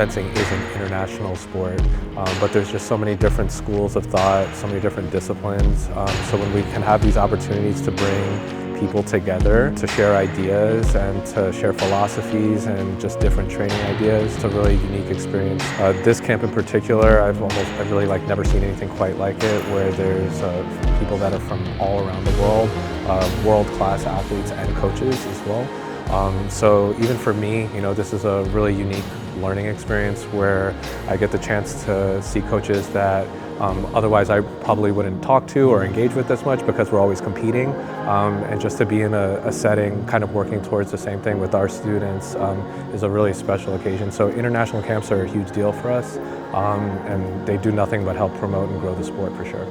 fencing is an international sport, but there's just so many different schools of thought, so many different disciplines. So when we can have these opportunities to bring people together to share ideas and to share philosophies and just different training ideas, it's a really unique experience. This camp in particular, I've really never seen anything quite like it, where there's people that are from all around the world, world-class athletes and coaches as well. So even for me, this is a really unique learning experience where I get the chance to see coaches that otherwise I probably wouldn't talk to or engage with as much because we're always competing, and just to be in a setting kind of working towards the same thing with our students is a really special occasion. So international camps are a huge deal for us, and they do nothing but help promote and grow the sport for sure.